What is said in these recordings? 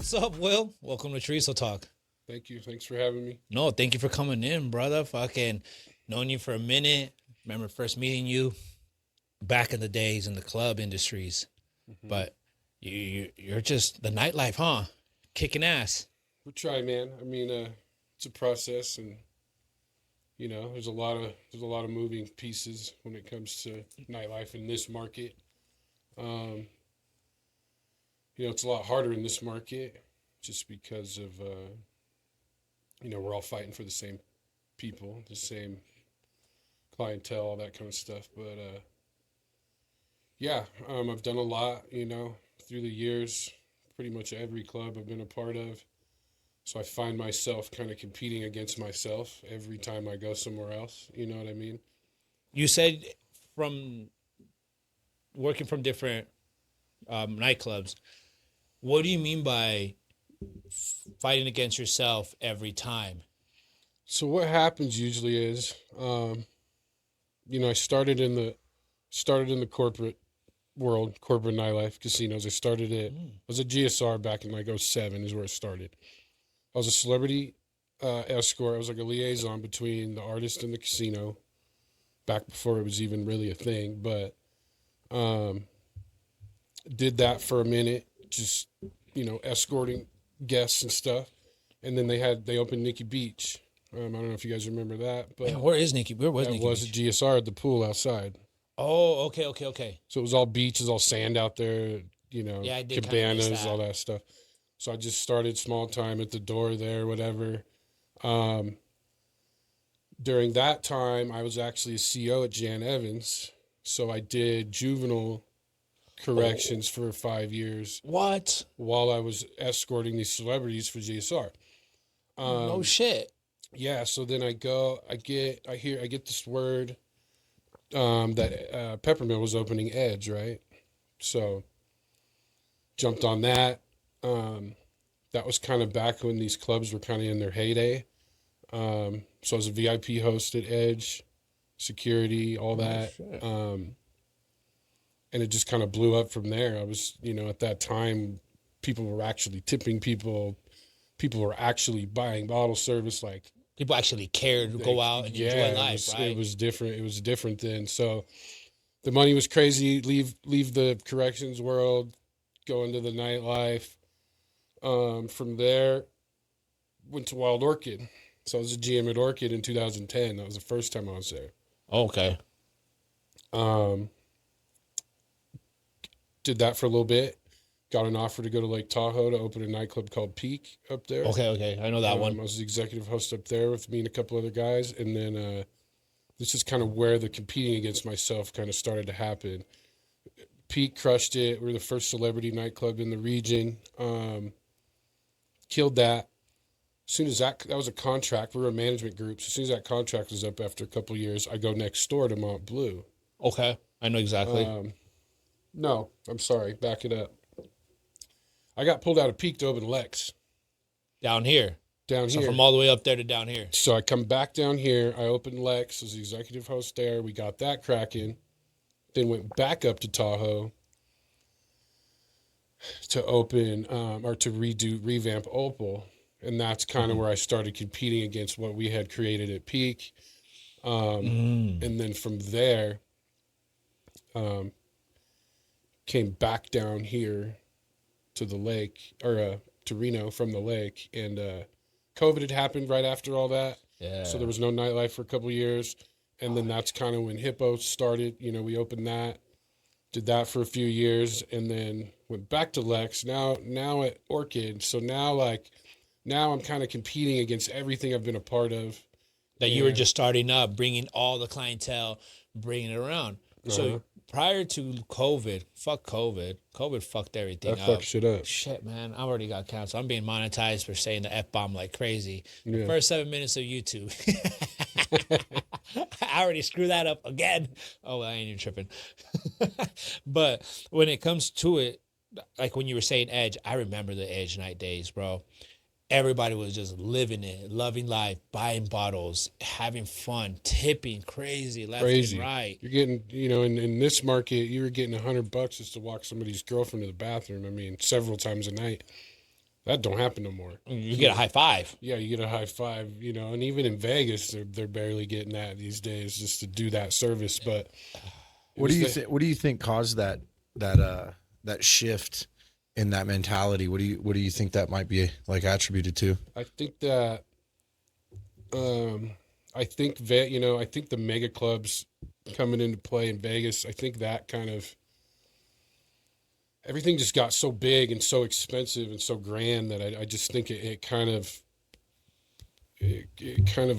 What's up, Will? Welcome to Theresa Talk. Thank you. Thanks for having me. No, thank you for coming in, brother. Fucking known you for a minute. Remember first meeting you back in the days in the club industries. But you're just the nightlife, huh? Kicking ass. We try, man. I mean, it's a process, and there's a lot of moving pieces when it comes to nightlife in this market. Um, it's a lot harder in this market just because of we're all fighting for the same people, the same clientele, all that kind of stuff. But I've done a lot, through the years. Pretty much every club I've been a part of. So I find myself kind of competing against myself every time I go somewhere else. You know what I mean? You said from working from different nightclubs. What do you mean by fighting against yourself every time? So what happens usually is, I started in the corporate world, corporate nightlife, casinos. I was a GSR back in like '07 is where it started. I was a celebrity escort. I was like a liaison between the artist and the casino back before it was even really a thing. But did that for a minute, just, escorting guests and stuff. And then they opened Nikki Beach. I don't know if you guys remember that, but Man, where is Nikki? Where was that Nikki? was a GSR at the pool outside. Oh, okay. So it was all beaches, all sand out there, Yeah, I did kinda cabanas, miss that. all that stuff. So I just started small time at the door there, whatever. During that time, I was actually a CO at Jan Evans. So I did juvenile corrections for 5 years What? while I was escorting these celebrities for GSR. No shit. Yeah, so then I get this word that Peppermill was opening Edge, right? So jumped on that. That was kind of back when these clubs were kind of in their heyday. So I was a VIP host at Edge, security, all that. Shit. And it just kind of blew up from there. I was, at that time, people were actually tipping people. People were actually buying bottle service. Like, People actually cared to go out and enjoy life, right? It was different. It was different then. So the money was crazy. Leave the corrections world, go into the nightlife. From there, went to Wild Orchid. So I was a GM at Orchid in 2010. That was the first time I was there. Okay. Did that for a little bit. Got an offer to go to Lake Tahoe to open a nightclub called Peak up there. Okay. I know that I one. was the executive host up there with me and a couple other guys. And then this is kind of where the competing against myself kind of started to happen. Peak crushed it. We were the first celebrity nightclub in the region. Killed that. As soon as that was a contract, we were a management group. So as soon as that contract was up after a couple of years, I go next door to Mont Bleu. Okay. I know exactly. No, I'm sorry. Back it up. I got pulled out of Peak to open Lex. Down here. Down So here. from all the way up there to down here. So I come back down here. I opened Lex as the executive host there. We got that cracking. Then went back up to Tahoe to open or to revamp Opal. And that's kind of where I started competing against what we had created at Peak. And then from there, came back down here to the lake, or to Reno from the lake. And COVID had happened right after all that. Yeah. So there was no nightlife for a couple of years. And then that's kind of when Hippo started. We opened that, did that for a few years, and then went back to Lex. Now at Orchid. So now I'm kind of competing against everything I've been a part of. That you were just starting up, bringing all the clientele, bringing it around. So prior to COVID, fuck COVID. COVID fucked everything up. That fucked shit up. Shit, man. I already got canceled. I'm being monetized for saying the F-bomb like crazy. The Yeah. first 7 minutes of YouTube. I already screwed that up again. Oh, I ain't even tripping. But when it comes to it, like when you were saying Edge, I remember the Edge night days, bro. Everybody was just living it, loving life, buying bottles, having fun, tipping crazy, left Crazy. and right. You're getting, in this market, you were getting $100 just to walk somebody's girlfriend to the bathroom. I mean, several times a night. That don't happen no more. You get a high five. Yeah, you get a high five, and even in Vegas, they're barely getting that these days just to do that service. But What do you think? What do you think caused that shift in that mentality? What do you think that might be like attributed to? I think that, I think I think the mega clubs coming into play in Vegas. I think that kind of everything just got so big and so expensive and so grand that I just think it kind of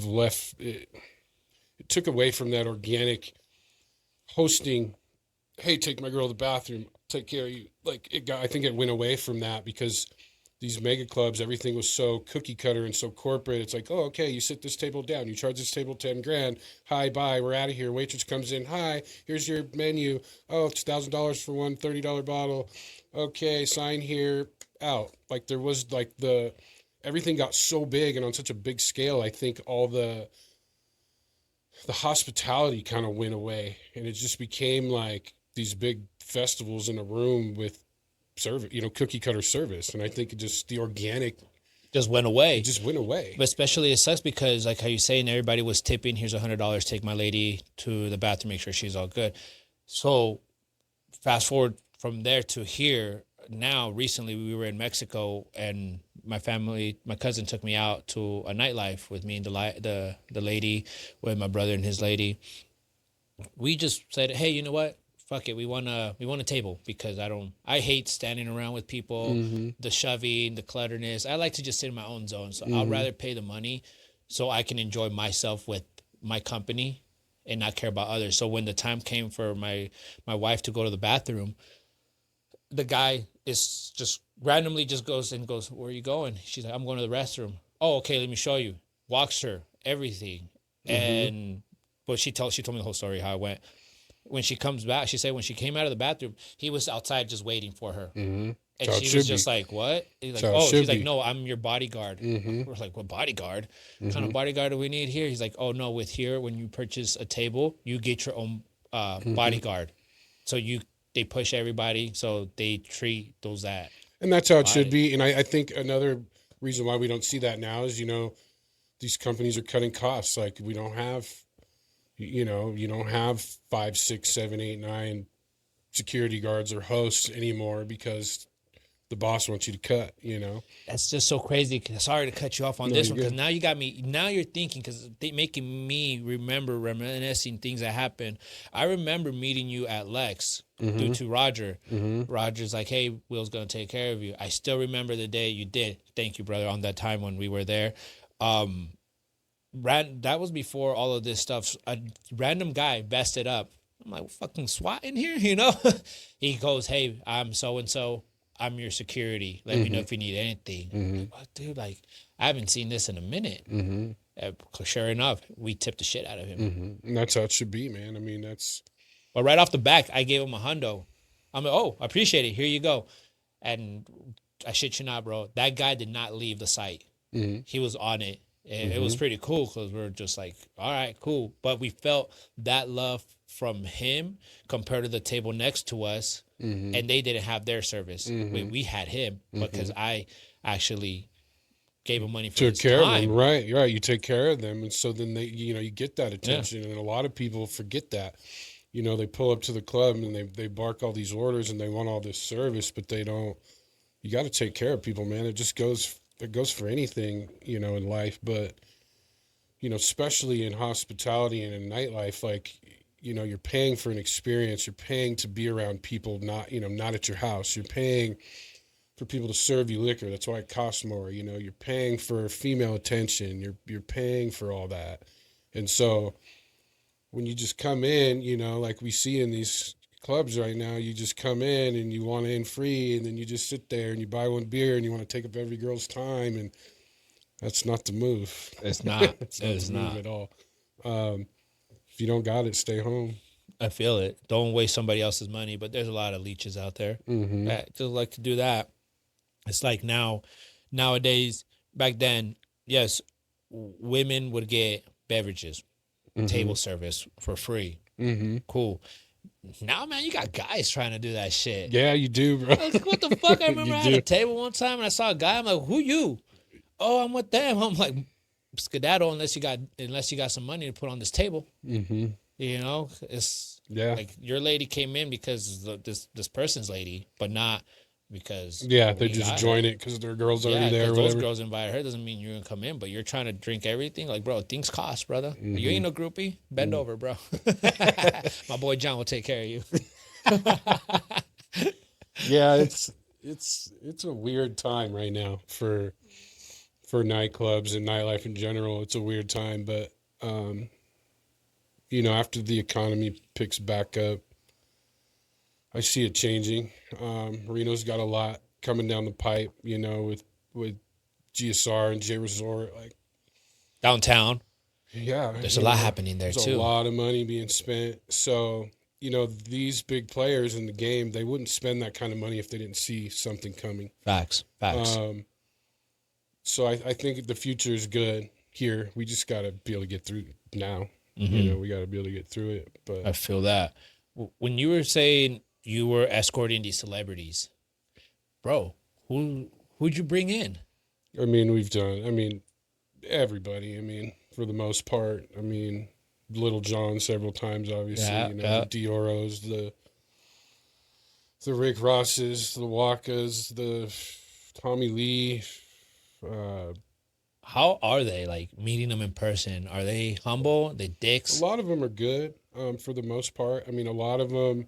left it took away from that organic hosting. Hey, take my girl to the bathroom, take care of you. Like I think it went away from that because these mega clubs, everything was so cookie cutter and so corporate. It's like, oh, okay, you sit this table down, you charge this table 10 grand. Hi, bye, we're out of here. Waitress comes in. Hi, here's your menu. Oh, it's $1,000 for one $30 bottle. Okay, sign here, out. Like there was like everything got so big and on such a big scale. I think all the hospitality kind of went away and it just became like these big festivals in a room with service, cookie cutter service. And I think the organic just went away. It just went away. But especially it sucks because like how you saying everybody was tipping, here's $100, take my lady to the bathroom, make sure she's all good. So fast forward from there to here. Now, recently we were in Mexico and my cousin took me out to a nightlife with me and the lady, with my brother and his lady. We just said, hey, you know what? Fuck it. We want a table because I hate standing around with people, the shoving, the clutterness. I like to just sit in my own zone. So I'd rather pay the money so I can enjoy myself with my company and not care about others. So when the time came for my wife to go to the bathroom, the guy is just randomly just goes, where are you going? She's like, I'm going to the restroom. Oh, okay, let me show you. Walks her, everything. But she told me the whole story, how it went. When she comes back, she said when she came out of the bathroom, he was outside just waiting for her. And she was just like, what? He's like, she's like, no, I'm your bodyguard. We're like, what bodyguard? What kind of bodyguard do we need here? He's like, oh, no, with here, when you purchase a table, you get your own bodyguard. So they push everybody, so they treat those that. And that's how it should be. And I think another reason why we don't see that now is, these companies are cutting costs. Like we don't have, you don't have 5, 6, 7, 8, 9 security guards or hosts anymore because the boss wants you to cut, That's just so crazy. Sorry to cut you off on this one because now you got me. Now you're thinking because they making me reminiscing things that happened. I remember meeting you at Lex due to Roger. Roger's like, hey, Will's going to take care of you. I still remember the day you did. Thank you, brother, on that time when we were there. That was before all of this stuff. A random guy vested up. I'm like, fucking SWAT in here, He goes, hey, I'm so-and-so. I'm your security. Let me know if you need anything. I'm like, oh, dude, like, I haven't seen this in a minute. Sure enough, we tipped the shit out of him. And that's how it should be, man. I mean, that's... But right off the back, I gave him $100. I'm like, oh, I appreciate it. Here you go. And I shit you not, bro. That guy did not leave the site. He was on it. And it was pretty cool because we were just like, all right, cool. But we felt that love from him compared to the table next to us. And they didn't have their service. We had him because I actually gave him money for his time. Took care of them, right. You take care of them. And so then they, you get that attention. And a lot of people forget that. They pull up to the club and they bark all these orders and they want all this service, but they don't. You got to take care of people, man. It goes for anything, in life. But, especially in hospitality and in nightlife, like, you're paying for an experience. You're paying to be around people, not at your house. You're paying for people to serve you liquor. That's why it costs more. You're paying for female attention. You're paying for all that. And so when you just come in, like we see in these clubs right now, you just come in and you want in free, and then you just sit there and you buy one beer and you want to take up every girl's time, and that's not the move. It's not. It's not the move at all. If you don't got it, stay home. I feel it. Don't waste somebody else's money, but there's a lot of leeches out there that just like to do that. It's like nowadays, back then, yes, women would get beverages, table service for free. Cool. now, man, you got guys trying to do that shit. Yeah, you do, bro. Like, what the fuck? I remember You I had a do. table one time and I saw a guy. I'm like, who you? Oh, I'm with them. I'm like, skedaddle unless you got some money to put on this table. Mm-hmm. You know, it's Yeah. like your lady came in because this person's lady, but not because Yeah, they we just got join her. it because their girl's Yeah, already there or because those whatever. girls invited her doesn't mean you're gonna come in, but you're trying to drink everything. Like, bro, things cost, brother. You ain't no groupie. Bend over, bro. My boy John will take care of you. Yeah, it's a weird time right now for nightclubs and nightlife in general. It's a weird time, but you know, after the economy picks back up, I see it changing. Reno's got a lot coming down the pipe, you know, with GSR and J Resort. Like, Downtown, yeah, there's a you lot know, happening there there's too. a lot of money being spent. So, you know, these big players in the game, they wouldn't spend that kind of money if they didn't see something coming. Facts. So I think the future is good here. We just got to be able to get through now. Mm-hmm. You know, we got to be able to get through it. I But feel that. When you were saying you were escorting these celebrities, bro, who'd you bring in? I mean, everybody. I mean, for the most part. I mean, Little John several times, obviously. Yeah, you know, yeah. the Dioros, the Rick Rosses, the Wakas, the Tommy Lee. How are they like meeting them in person? Are they humble? They A dicks? lot of them are good, for the most part. I mean, a lot of them,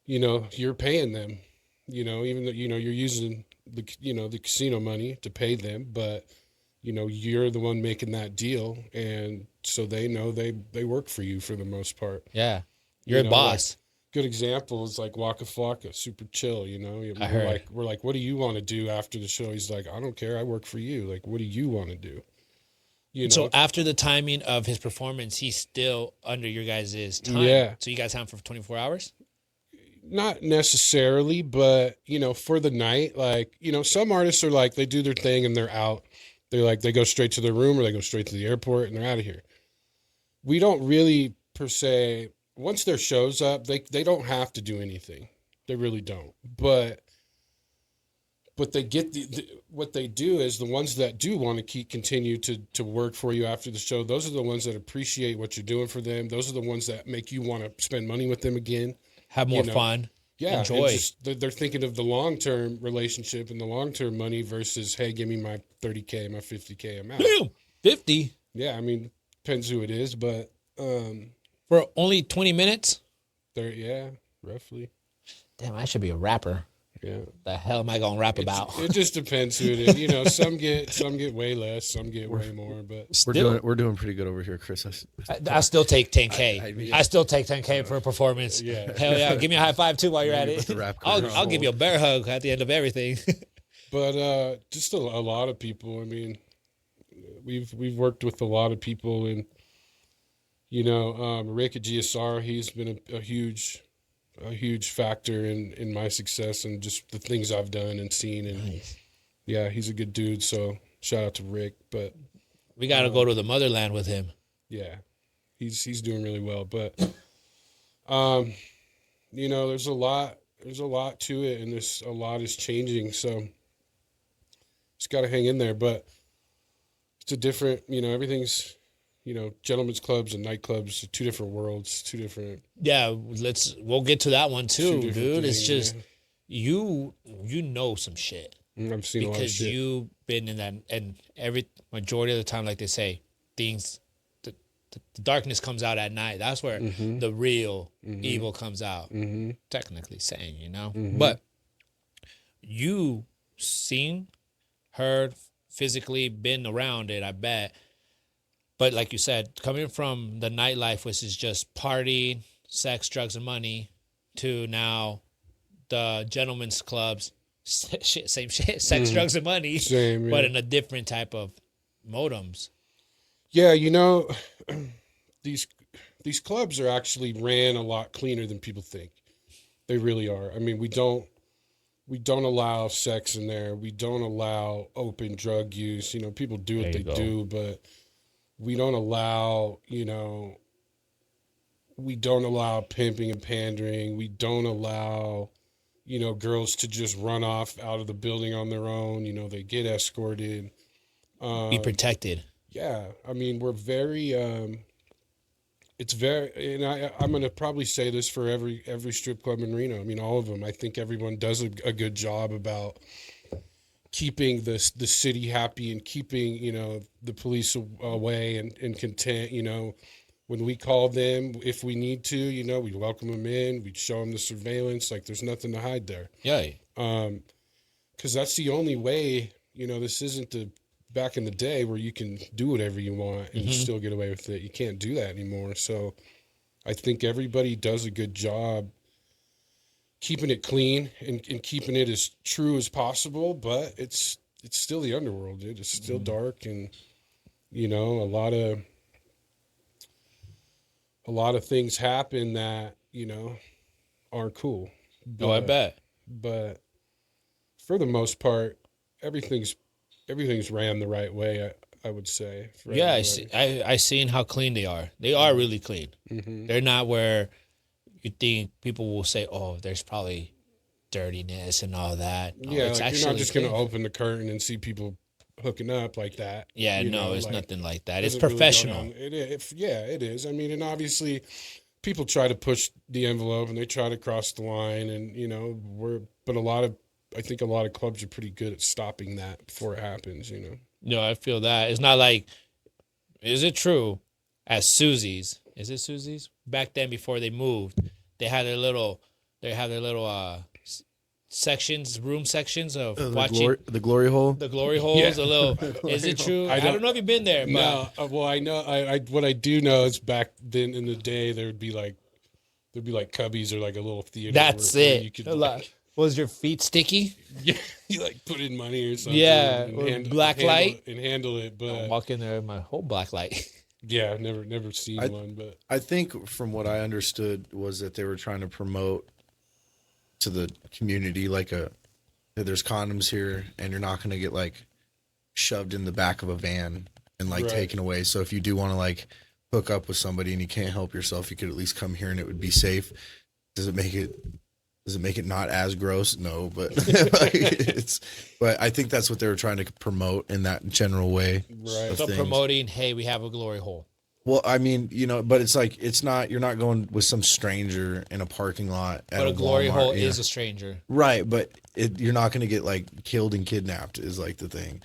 you know, you're paying them, you know, even though, you know, you're using the casino money to pay them, but, you know, you're the one making that deal. And so they know they work for you for the most part. Yeah, you're You a know, boss. Good example is like Waka Flocka, super chill, you know. I heard. We're like, what do you want to do after the show? He's like, I don't care. I work for you. Like, what do you want to do? You know, So after the timing of his performance, he's still under your guys' time. Yeah. So you guys have him for 24 hours? not necessarily, but you know, for the night, like, you know, some artists are like, they do their thing and they're out. They're like, they go straight to their room or they go straight to the airport and they're out of here. We don't really per se, once their show's up, they don't have to do anything. They really don't. But they get what they do is the ones that do want to continue to work for you after the show. Those are the ones that appreciate what you're doing for them. Those are the ones that make you want to spend money with them again. Have more fun. Yeah, enjoy. They're thinking of the long-term relationship and the long-term money versus, hey, give me my 30K, my 50K, I'm out. Damn, 50 Yeah, I mean, depends who it is, but for only 20 minutes. yeah, roughly. Damn, I should be a rapper. Yeah. The hell am I gonna rap about? It just depends who it is. You know, some get way less, some get way more, but We're doing pretty good over here, Chris. I still take 10K. I still take 10K for a performance. Yeah. Hell yeah. Give me a high five too while you're at With it. the rap I'll career. give you a bear hug at the end of everything. But just a lot of people. I mean, we've worked with a lot of people, and you know, Rick at GSR, he's been a huge factor in my success and just the things I've done and seen. And Nice. yeah, he's a good dude. So shout out to Rick. But We got to go to the motherland with him. yeah, he's doing really well. But you know, there's a lot to it, and a lot is changing. So just got to hang in there. But it's a different, you know, everything's, you know, gentlemen's clubs and nightclubs, two different worlds, two different. Yeah, we'll get to that one too, Two dude. different It's things, just yeah. you know some shit I've seen a lot of because shit. you've been in that, and every majority of the time, like they say, things the darkness comes out at night. That's where the real evil comes out. Mm-hmm. Technically saying, you know, Mhm. but you seen, heard, physically been around it, I bet. But like you said, coming from the nightlife, which is just partying, sex, drugs, and money, to now the gentlemen's clubs, shit, same shit, sex, drugs, and money, Same, but yeah. in a different type of modems. Yeah, you know, these clubs are actually ran a lot cleaner than people think. They really are. I mean, we don't allow sex in there. We don't allow open drug use. You know, people do what There they you go. do, but we don't allow, you know, we don't allow pimping and pandering. We don't allow, girls to just run off out of the building on their own. They get escorted. Be protected. Yeah, I mean, we're very. It's very, and I'm going to probably say this for every strip club in Reno. I mean, all of them. I think everyone does a good job about keeping the city happy and keeping the police away and content. When we call them, if we need to, we welcome them in. We show them the surveillance. Like, there's nothing to hide there. Yeah. Because that's the only way. This isn't the back in the day where you can do whatever you want and still get away with it. You can't do that anymore. So I think everybody does a good job keeping it clean and keeping it as true as possible, but it's still the underworld, dude. It's still dark, and a lot of things happen that aren't cool. Oh, I bet. But for the most part, everything's ran the right way, I would say. Yeah, I seen how clean they are. They are really clean. They're not where you think people will say, "Oh, there's probably dirtiness and all that." No, yeah, it's like you're not just going to clean. open the curtain and see people hooking up like that. Yeah, no, it's nothing like that. It's doesn't really go professional. down. It is. I mean, and obviously, people try to push the envelope and they try to cross the line, and but I think a lot of clubs are pretty good at stopping that before it happens. No, I feel that. It's not like, is it true? At Susie's, is it Susie's? Back then, before they moved, they had their little sections, room sections of watching the glory hole. the glory holes. Yeah. A little. Is it true? I don't know if you've been there, but No, well, I know. I what I do know is back then in the day there'd be like cubbies or like a little theater. that's where it. You could Was your feet sticky? yeah, you like put in money or something. Yeah, and or black light and handle it. But walk in there with my whole black light. yeah, never seen one. But I think from what I understood was that they were trying to promote to the community there's condoms here and you're not going to get like shoved in the back of a van and like Right. taken away. So if you do want to like hook up with somebody and you can't help yourself, you could at least come here and it would be safe. Does it make it not as gross? No, but but I think that's what they were trying to promote in that general way. Right. of So things. promoting, hey, we have a glory hole. Well, I mean, but it's like you're not going with some stranger in a parking lot at But a glory Walmart, hole you know? is a stranger. Right, but you're not going to get like killed and kidnapped is like the thing.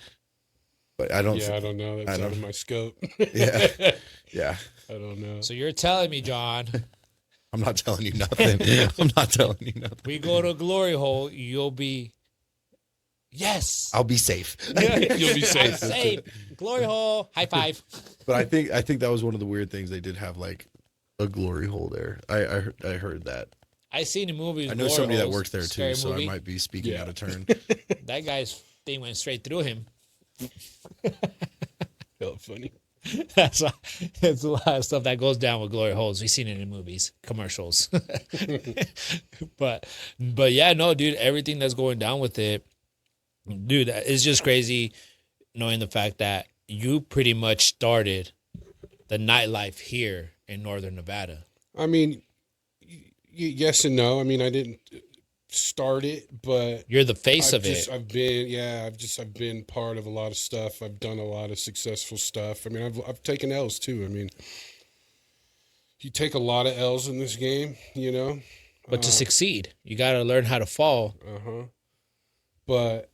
But I don't. yeah, I don't know. That's I out don't- of my scope. Yeah, yeah. I don't know. So you're telling me, John, I'm not telling you nothing. I'm not telling you nothing. we go to a glory hole, you'll be, yes. I'll be safe. You'll be safe. I'm safe. Glory hole, high five. But I think that was one of the weird things. They did have like a glory hole there. I heard that. I seen the movies. I know glory somebody that holes, worked there too, scary so I movie. might be speaking Yeah. out of turn. That guy's thing went straight through him. Felt funny. That's why it's a lot of stuff that goes down with glory holes. We've seen it in movies, commercials. but yeah, no, dude, everything that's going down with it, dude, it's just crazy knowing the fact that you pretty much started the nightlife here in Northern Nevada. I mean, yes and no. I mean, I didn't start it, but You're the face of it. I've been part of a lot of stuff. I've done a lot of successful stuff. I mean, I've taken L's too. I mean, you take a lot of L's in this game, But to succeed, you got to learn how to fall. But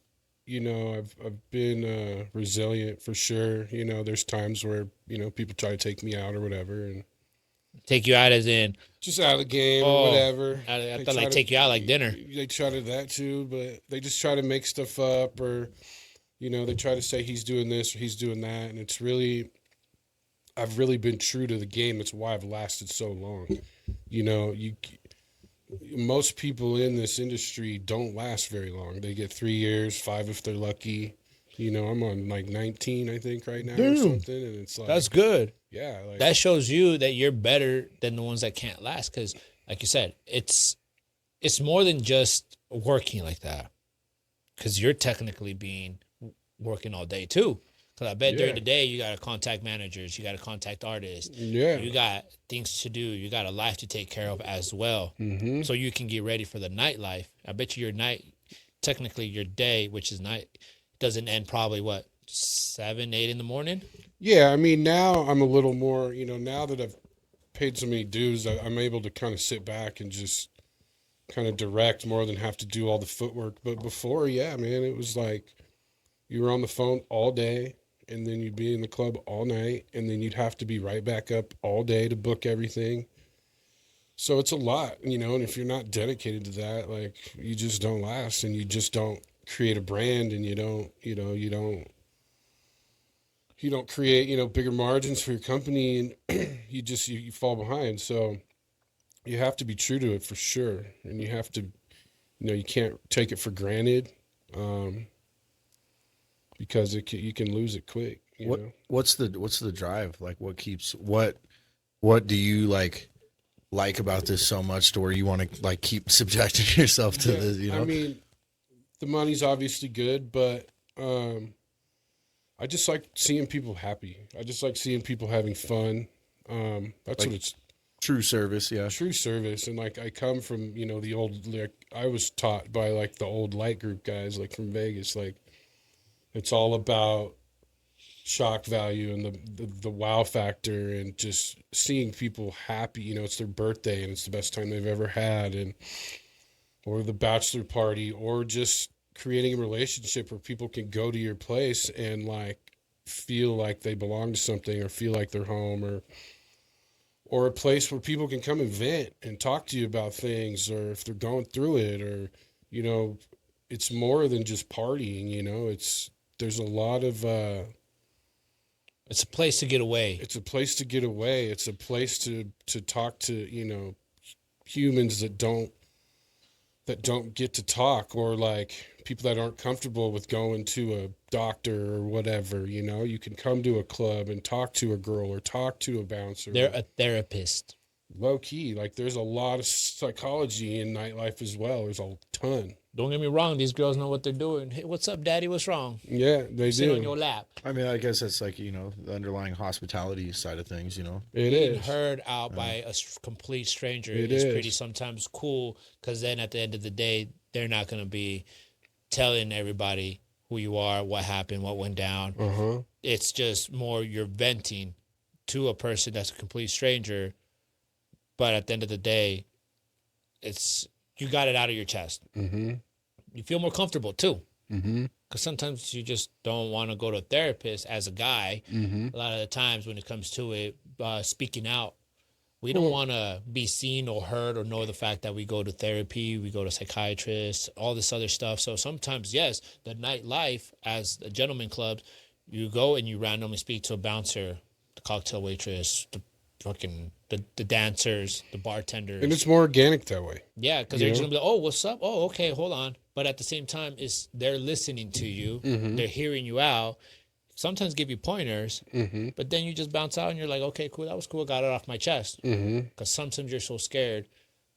I've been resilient for sure. There's times where people try to take me out or whatever, and Take you out as in, just out of the game Oh, or whatever. I They thought try like take you out like dinner. They try to that too, but they just try to make stuff up, or they try to say he's doing this or he's doing that, and it's really, I've really been true to the game. That's why I've lasted so long. Most people in this industry don't last very long. They get 3 years, 5 if they're lucky. I'm on like 19, I think, right now or something, and it's like That's good. yeah, like That shows you that you're better than the ones that can't last. Because, like you said, it's more than just working like that. Because you're technically working all day too. Because I bet during Yeah. the day you got to contact managers, you got to contact artists, Yeah. you got things to do, you got a life to take care of as well. Mm-hmm. So you can get ready for the nightlife. I bet you technically your day, which is night, doesn't end probably what 7, 8 in the morning. Yeah, I mean, now I'm a little more, now that I've paid so many dues, I'm able to kind of sit back and just kind of direct more than have to do all the footwork. But before, yeah, man, it was like you were on the phone all day, and then you'd be in the club all night, and then you'd have to be right back up all day to book everything. So it's a lot, and if you're not dedicated to that, like, you just don't last, and you just don't create a brand, and you don't create, bigger margins for your company, and you fall behind. So you have to be true to it for sure, and you have to, you can't take it for granted, because you can lose it quick. What's the drive? Like, what do you like about this so much to where you want to like keep subjecting yourself to this? I mean, the money's obviously good, but I just like seeing people happy. I just like seeing people having fun. That's what it's. True service, yeah. True service. And like, I come from, the old, like, I was taught by like the old light group guys, like from Vegas, like it's all about shock value and the wow factor, and just seeing people happy. It's their birthday and it's the best time they've ever had, and or the bachelor party, or just creating a relationship where people can go to your place and like feel like they belong to something, or feel like they're home, or a place where people can come and vent and talk to you about things, or if they're going through it, or it's more than just partying. There's a lot of It's a place to get away. it's a place to get away. It's a place to talk to humans that don't get to talk, or like people that aren't comfortable with going to a doctor or whatever. You can come to a club and talk to a girl or talk to a bouncer. They're a therapist. Low key, like, there's a lot of psychology in nightlife as well. There's a ton. Don't get me wrong; these girls know what they're doing. Hey, what's up, Daddy? What's wrong? Yeah, they Sit do. on your lap. I mean, I guess that's like, the underlying hospitality side of things, It Being is. heard out by a complete stranger It is is. pretty sometimes cool, because then at the end of the day, they're not going to be telling everybody who you are, what happened, what went down. Uh-huh. It's just more you're venting to a person that's a complete stranger, but at the end of the day, it's you got it out of your chest. Mm-hmm. You feel more comfortable too. Mm-hmm. Because sometimes you just don't want to go to a therapist as a guy. Mm-hmm. A lot of the times when it comes to it, speaking out, we don't want to be seen or heard or know the fact that we go to therapy, we go to psychiatrists, all this other stuff. So sometimes, yes, the nightlife as a gentleman club, you go and you randomly speak to a bouncer, the cocktail waitress, the dancers, the bartenders. And it's more organic that way. Yeah, because they're just gonna be like, "Oh, what's up? Oh, okay, hold on." But at the same time, they're listening to you, they're hearing you out. Sometimes give you pointers, but then you just bounce out and you're like, "Okay, cool, that was cool. Got it off my chest." Because sometimes you're so scared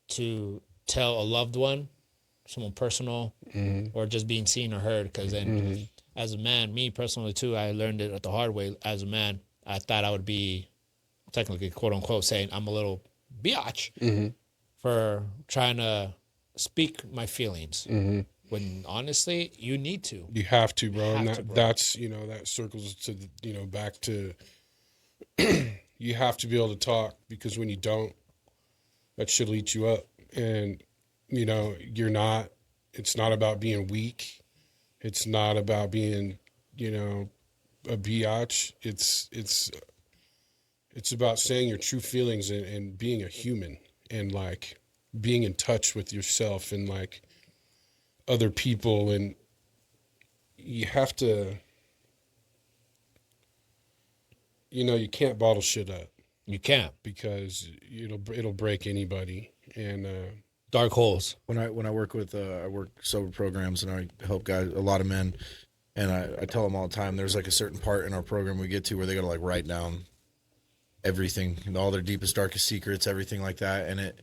to tell a loved one, someone personal, or just being seen or heard. Because then, as a man, me personally too, I learned it the hard way. As a man, I thought I would be technically, quote unquote, saying I'm a little biatch for trying to speak my feelings. When honestly, you need to. You have to, bro. And Have to, bro. that's, that circles to, back to, you have to be able to talk, because when you don't, that shit'll eat you up. And, it's not about being weak. It's not about being, a biatch. It's about saying your true feelings, and being a human, and like being in touch with yourself and like other people. And you have to, you can't bottle shit up, You can't. because it'll break anybody. And Dark holes. When I work with I work sober programs, and I help guys, a lot of men, and I tell them all the time, there's like a certain part in our program we get to where they got to like write down everything, all their deepest, darkest secrets, everything like that. And it,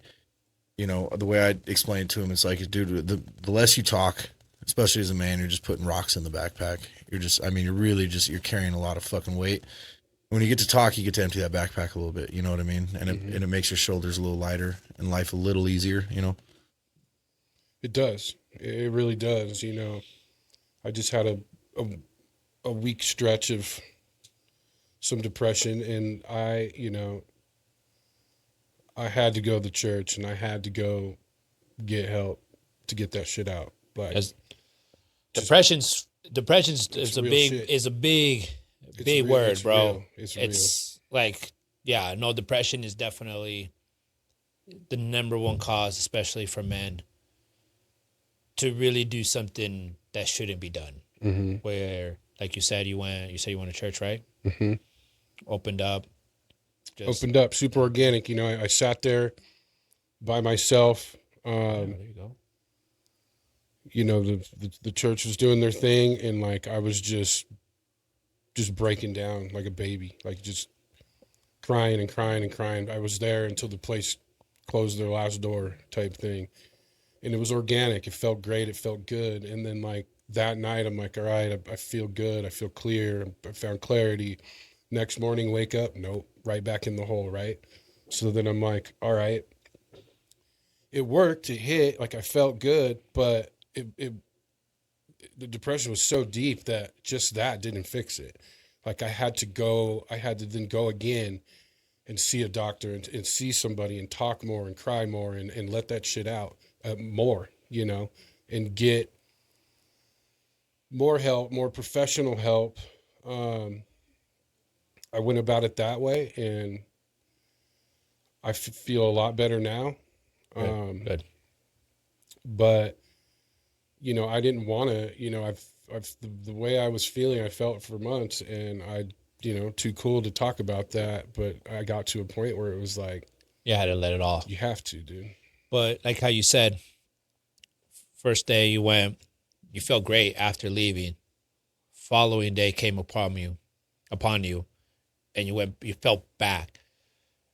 the way I explain it to them, it's like, dude, the less you talk especially as a man, you're just putting rocks in the backpack. You're really just, you're carrying a lot of fucking weight. When you get to talk, you get to empty that backpack a little bit. You know what I mean? And it makes your shoulders a little lighter and life a little easier, you know? It does. It really does. You know, I just had a week stretch of some depression, and I had to go to church, and I had to go get help to get that shit out. Like, depression's is a big word, it's bro. real. It's like, yeah, no, depression is definitely the number one cause, especially for men, to really do something that shouldn't be done. Mm-hmm. Where, like you said you went to church, right? Mm-hmm. Opened up, super organic. You know, I sat there by myself. There you go. You know, the church was doing their thing, and like I was just breaking down like a baby, like just crying and crying and crying. I was there until the place closed their last door type thing. And it was organic. It felt great. It felt good. And then like that night, I'm like, all right, I feel good. I feel clear. I found clarity. Next morning, wake up. Nope. Right back in the hole. Right. So then I'm like, all right, it worked. It hit. Like I felt good, but the depression was so deep that just that didn't fix it. Like I had to then go again and see a doctor and see somebody and talk more and cry more and let that shit out more, you know, and get more help, more professional help. I went about it that way, and I feel a lot better now. Good. But, you know, I didn't want to, you know, the way I was feeling, I felt for months, and too cool to talk about that. But I got to a point where it was like, You had to let it off. you have to, dude. But like how you said, first day you went, you felt great after leaving. Following day came upon you, and you felt back.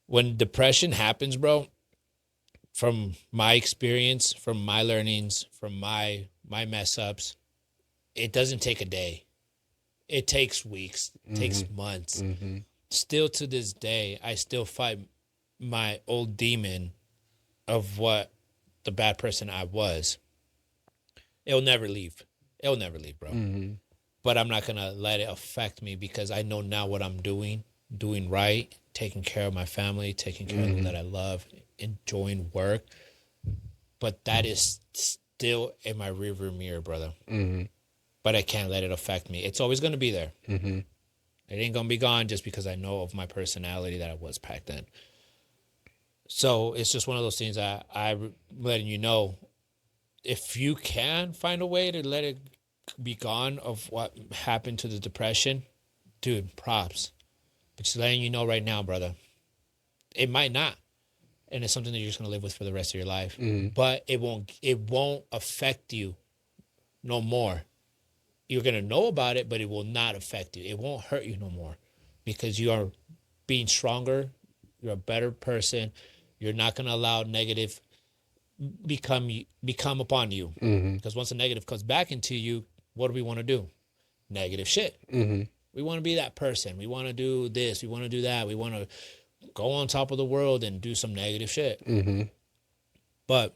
When depression happens, bro, from my experience, from my learnings, from my mess ups, it doesn't take a day. It takes weeks, it takes months. Mm-hmm. Still to this day, I still fight my old demon of what the bad person I was. It'll never leave. It'll never leave, bro. Mm-hmm. But I'm not going to let it affect me because I know now what I'm doing right, taking care of my family, taking care of them that I love, enjoying work. But that is still in my rearview mirror, brother. Mm-hmm. But I can't let it affect me. It's always going to be there. Mm-hmm. It ain't going to be gone just because I know of my personality that I was back then. So it's just one of those things I'm letting you know. If you can find a way to let it be gone of what happened to the depression, dude, props. But just letting you know right now, brother, it might not. And it's something that you're just going to live with for the rest of your life. Mm-hmm. But it won't affect you no more. You're going to know about it, but it will not affect you. It won't hurt you no more because you are being stronger. You're a better person. You're not going to allow negative become upon you. Mm-hmm. Because once a negative comes back into you, what do we want to do? Negative shit. Mm-hmm. We want to be that person. We want to do this. We want to do that. We want to go on top of the world and do some negative shit. Mm-hmm. But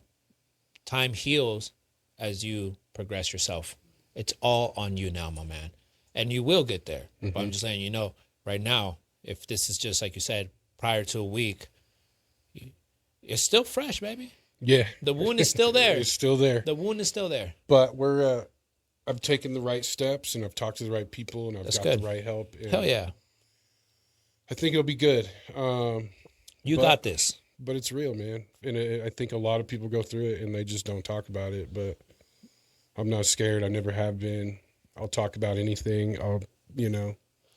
time heals as you progress yourself. It's all on you now, my man. And you will get there. Mm-hmm. But I'm just letting you know right now, if this is just like you said, prior to a week, it's still fresh, baby. Yeah. The wound is still there. It's still there. The wound is still there. But I've taken the right steps, and I've talked to the right people, and I've got the right help. And hell yeah. I think it'll be good. You got this. But it's real, man. And I think a lot of people go through it, and they just don't talk about it. But I'm not scared. I never have been. I'll talk about anything.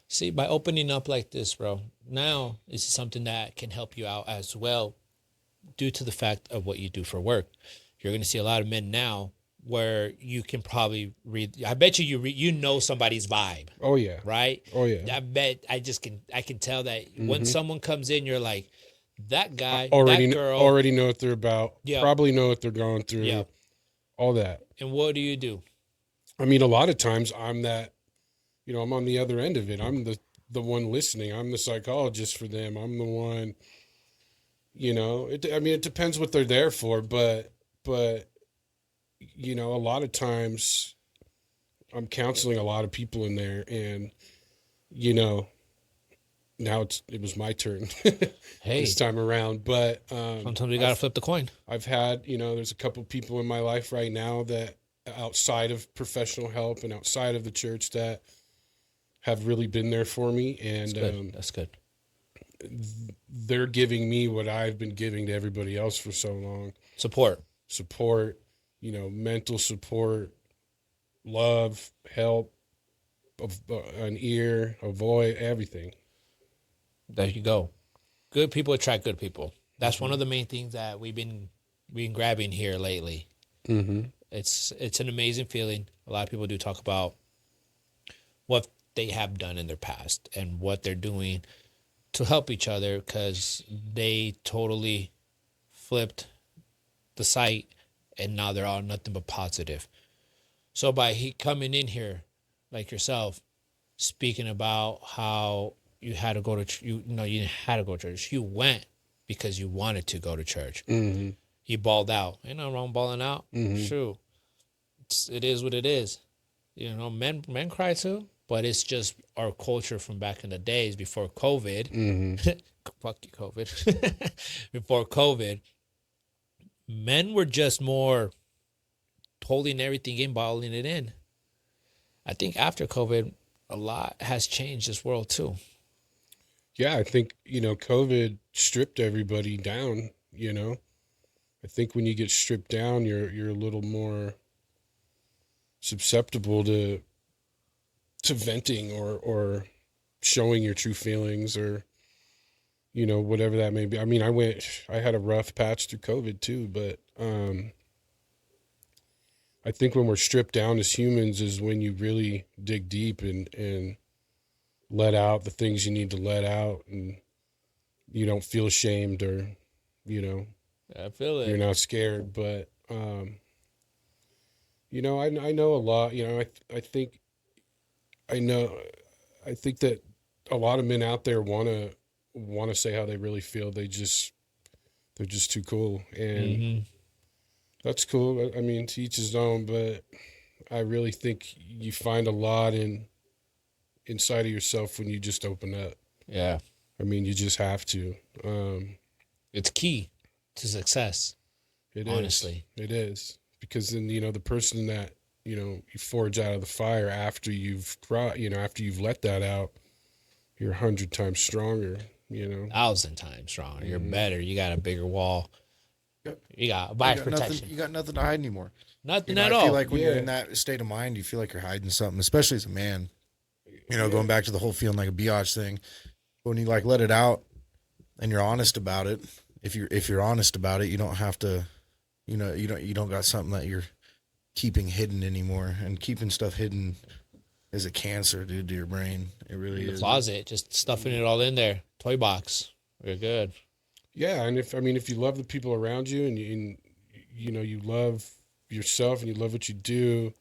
See, by opening up like this, bro, now this is something that can help you out as well due to the fact of what you do for work. You're going to see a lot of men now where you can probably read. I bet you know somebody's vibe. Oh, yeah. Right? Oh, yeah. I bet I can tell that when someone comes in, you're like, that guy, already, that girl. Already know what they're about. Yeah. Probably know what they're going through. Yeah. All that. And what do? I mean, a lot of times I'm that, I'm on the other end of it. I'm the one listening. I'm the psychologist for them. I'm the one, I mean, it depends what they're there for, but, a lot of times I'm counseling a lot of people in there, and, you know, now it was my turn Hey, this time around. But sometimes we gotta flip the coin. I've had, there's a couple people in my life right now that outside of professional help and outside of the church that have really been there for me, and That's good. they're giving me what I've been giving to everybody else for so long. Support. Mental support, love, help, an ear, a voice, everything. There you go. Good people attract good people. That's one of the main things that we've been grabbing here lately. Mm-hmm. It's an amazing feeling. A lot of people do talk about what they have done in their past and what they're doing to help each other, because they totally flipped the site and now they're all nothing but positive. So by coming in here like yourself, speaking about how you had to go to you didn't have to go to church. You went because you wanted to go to church. Mm-hmm. You balled out. Ain't no wrong balling out. Mm-hmm. True. It is what it is. Men cry too, but it's just our culture from back in the days before COVID. Mm-hmm. Fuck you, COVID. Before COVID, men were just more holding everything in, bottling it in. I think after COVID, a lot has changed this world too. Yeah, I think, COVID stripped everybody down, I think when you get stripped down, you're a little more susceptible to venting or showing your true feelings, or whatever that may be. I mean, I had a rough patch through COVID too, but I think when we're stripped down as humans is when you really dig deep and let out the things you need to let out, and you don't feel ashamed, or I feel it. you're not scared. But I know a lot. I think that a lot of men out there want to say how they really feel. They're just too cool, and that's cool. I mean, to each his own. But I really think you find a lot inside of yourself when you just open up. Yeah. I mean, you just have to. It's key to success. Honestly. It is, because then the person that you forge out of the fire after you've after you've let that out, you're 100 times stronger. 1,000 times stronger. You're better. You got a bigger wall. You got protection. You got nothing to hide anymore. Nothing at I all. feel like when you're in that state of mind, you feel like you're hiding something, especially as a man. Going back to the whole feeling like a biatch thing. When you let it out and you're honest about it, if you're honest about it, you don't have to, you don't got something that you're keeping hidden anymore. And keeping stuff hidden is a cancer, dude, to your brain. It really is. Closet, just stuffing it all in there. Toy box. We're good. Yeah, and if you love the people around you, and you love yourself and you love what you do,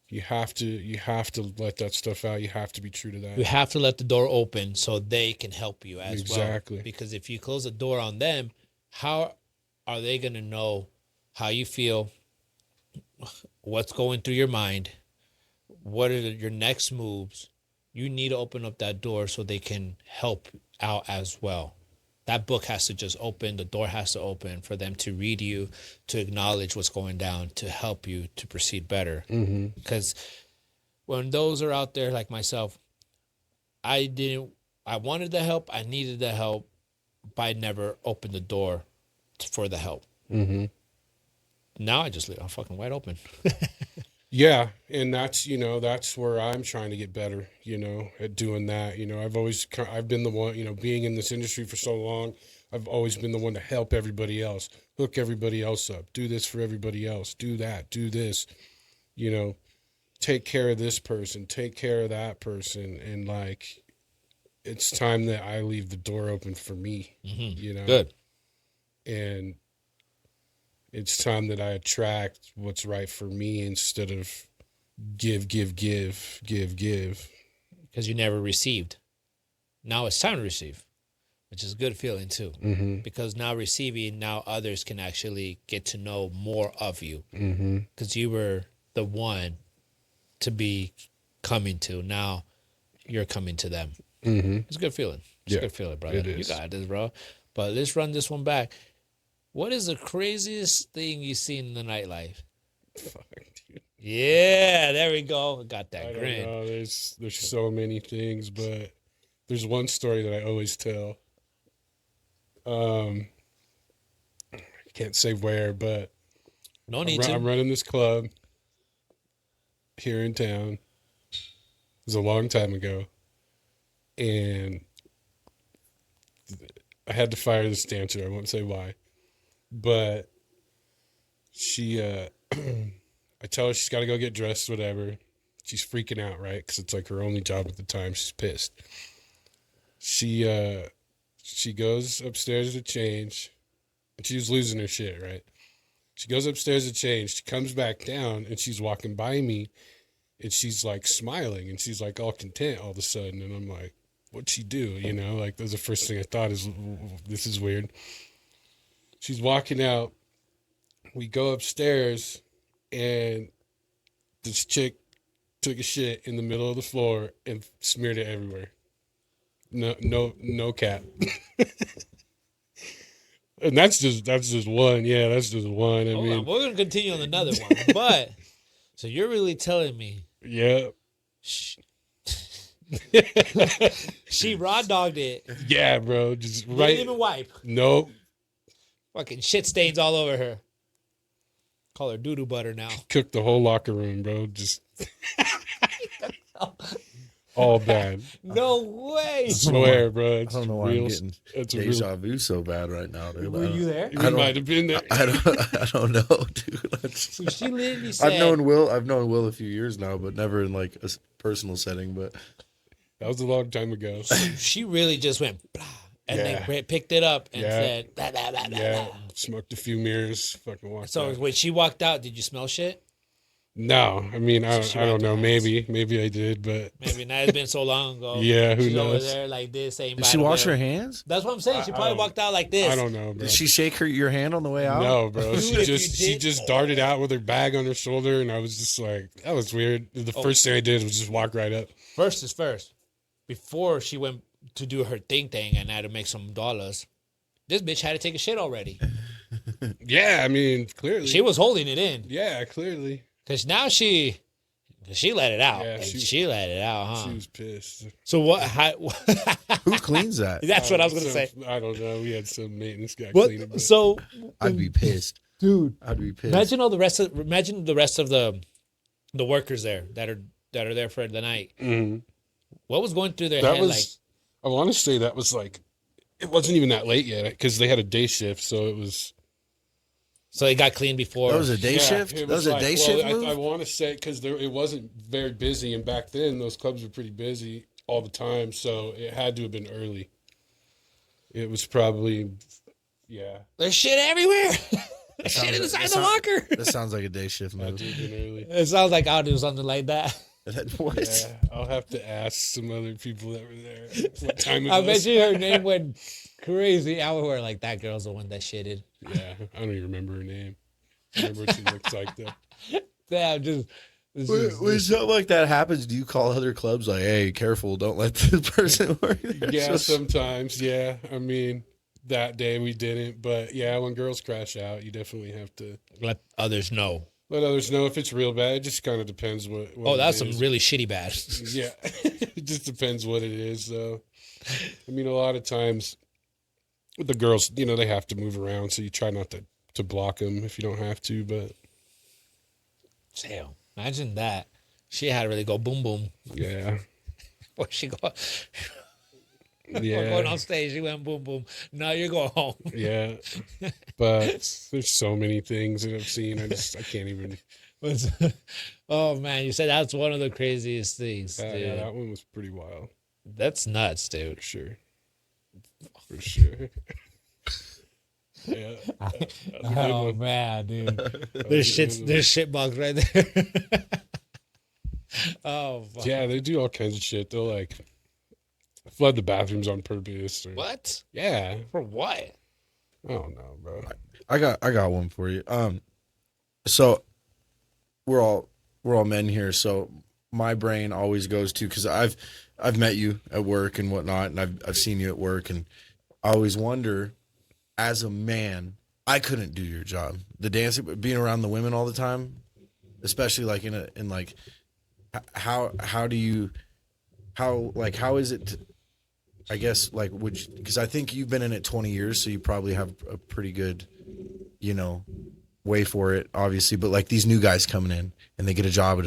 you have to let that stuff out. You have to be true to that. You have to let the door open so they can help you as well. Exactly. Because if you close the door on them, how are they going to know how you feel, what's going through your mind, what are your next moves? You need to open up that door so they can help out as well. That book has to just open, the door has to open for them to read you, to acknowledge what's going down, to help you to proceed better. Because when those are out there like myself, I wanted the help, I needed the help, but I never opened the door for the help. Now I just leave it fucking wide open. Yeah, and that's where I'm trying to get better, at doing that. I've been the one, being in this industry for so long, I've always been the one to help everybody else, hook everybody else up, do this for everybody else, do that, do this, take care of this person, take care of that person, and it's time that I leave the door open for me, Good. And it's time that I attract what's right for me instead of give, give, give, give, give. because you never received. Now it's time to receive, which is a good feeling too. Mm-hmm. Because now receiving, now others can actually get to know more of you. Mm-hmm. Because you were the one to be coming to. Now you're coming to them. Mm-hmm. It's a good feeling. It's a good feeling, brother. it is. You got this, bro. But let's run this one back. What is the craziest thing you've seen in the nightlife? Fuck, dude. Yeah, there we go. Got that I grin. don't know. There's so many things, but there's one story that I always tell. I can't say where, but No need I'm to. running this club here in town. It was a long time ago, and I had to fire this dancer. I won't say why, but she, I tell her she's got to go get dressed, whatever. She's freaking out, right? Because it's like her only job at the time. She's pissed. She goes upstairs to change, and she was losing her shit, right? She goes upstairs to change. She comes back down, and she's walking by me, and she's like smiling, and she's like all content all of a sudden. And I'm like, what'd she do? You know, like that was the first thing I thought is, this is weird. She's walking out. We go upstairs, and this chick took a shit in the middle of the floor and smeared it everywhere. No cap. And that's just one. Yeah, that's just one. I Hold mean, on. We're going to continue on another one. But, so you're really telling me yeah. she raw dogged it. Yeah, bro. Just Didn't right. even wipe. Nope. Fucking shit stains all over her. Call her doo-doo butter now. Cooked the whole locker room, bro. Just all bad. No way. Swear, bro. I It's don't know why real, I'm getting it's a real. deja vu so bad right now, dude. Were you there? You I don't- might have been there. I don't know, dude. So she literally said, I've known Will a few years now, but never in like a personal setting. But That was a long time ago. she really just went, blah, and Yeah. then picked it up and Yeah. said, blah, blah, blah, blah, Yeah, blah. smoked a few mirrors. Fucking walked So out. when she walked out, did you smell shit? No, I mean, I She don't wiped know. her hands. Maybe I did, but Maybe not. It's been so long ago. Yeah, who She's over knows? there like this, saying, did she wash her hands? That's what I'm saying. She I probably don't- walked out like this. I don't know, bro. Did she shake your hand on the way out? No, bro. Dude, if you She did- just darted out with her bag on her shoulder, and I was just like, that was weird. The first thing I did was just walk right up. First is first. Before she went to do her thing and had to make some dollars, this bitch had to take a shit already. Yeah, I mean, clearly. She was holding it in. Yeah, clearly. Because now she let it out. Yeah, And she- she let it out, huh? She was pissed. So what? How, Who cleans that? that's what I was going to say. I don't know. We had some maintenance guy What? clean it. But So, I'd be pissed. dude, I'd be pissed. imagine the rest of the workers there that are there for the night. Mhm. What was going through their That head? was, Like, I want to say that was like, it wasn't even that late yet because they had a day shift. So it was. so they got clean before. That was a day shift. It That was a like- day well, shift I move. want to say because it wasn't very busy, and back then those clubs were pretty busy all the time, so it had to have been early. It was probably, yeah, There's shit everywhere. There's shit inside the locker. That sounds like a day shift had move. to have been early. It sounds like I'll do something like that. What? Yeah, I'll have to ask some other people that were there what time it I was. bet you her name went crazy. I would wear like that girl's the one that shitted. Yeah, I don't even remember her name. I remember what she looks like though. Yeah, just. When something like that happens, do you call other clubs like, "Hey, careful! Don't let this person work"? Yeah, Just- sometimes. Yeah, I mean, that day we didn't, but yeah, when girls crash out, you definitely have to Let others know. let others know if it's real bad. It just kind of depends what Oh, that's it some is. really shitty bad. Yeah, it just depends what it is, though. I mean, a lot of times the girls, they have to move around, so you try not to block them if you don't have to. But Damn, imagine that. She had to really go boom boom. yeah, Or she go. We're going yeah, on stage. She went boom boom. Now you're going home. yeah. But there's so many things that I've seen. I can't even. Oh man, you said that's one of the craziest things, dude. Yeah, that one was pretty wild That's nuts, dude. for sure. For sure. Yeah. That was a good Oh one. man, dude. That was There's a good shit. one. There's shit box right there. Oh, fuck. Yeah, they do all kinds of shit. They'll like flood the bathrooms on purpose. Or, What? yeah, For what? I don't know, bro. I got one for you. So we're all men here, so my brain always goes to, because I've met you at work and whatnot, and I've seen you at work, and I always wonder, as a man, I couldn't do your job. The dancing, being around the women all the time, especially like in like how do you how is it? I guess like because I think you've been in it 20 years, so you probably have a pretty good, you know, way for it, obviously. But like these new guys coming in and they get a job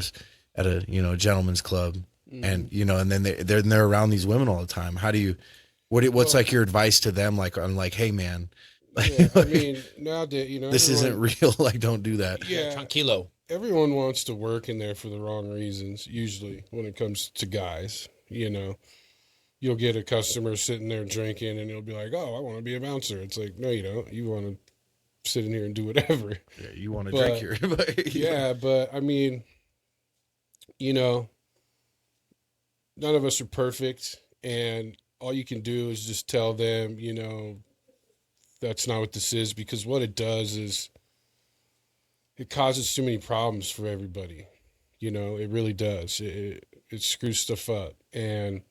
at a gentleman's club, and and then they're around these women all the time. How do you what's Well, like your advice to them? Like, I'm like, hey man, yeah, I mean, nowadays, this isn't everyone, real. Like, don't do that. yeah, Tranquilo. everyone wants to work in there for the wrong reasons. Usually, when it comes to guys, you'll get a customer sitting there drinking, and he'll be like, "Oh, I want to be a bouncer." It's like, no, you don't. You want to sit in here and do whatever. Yeah, you want to But- drink here, but Yeah, but I mean, none of us are perfect, and all you can do is just tell them, that's not what this is, because what it does is it causes too many problems for everybody. It really does. It screws stuff up, and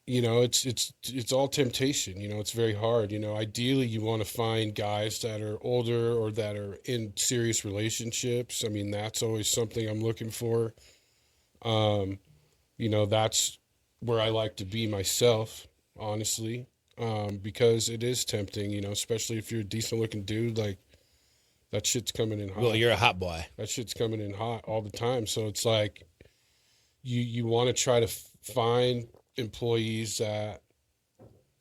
it's all temptation. It's very hard. Ideally, you want to find guys that are older or that are in serious relationships. I mean, that's always something I'm looking for. That's where I like to be myself, honestly, because it is tempting. Especially if you're a decent looking dude, like that shit's coming in hot. Well, you're a hot boy. That shit's coming in hot all the time. So it's like you want to try to find employees that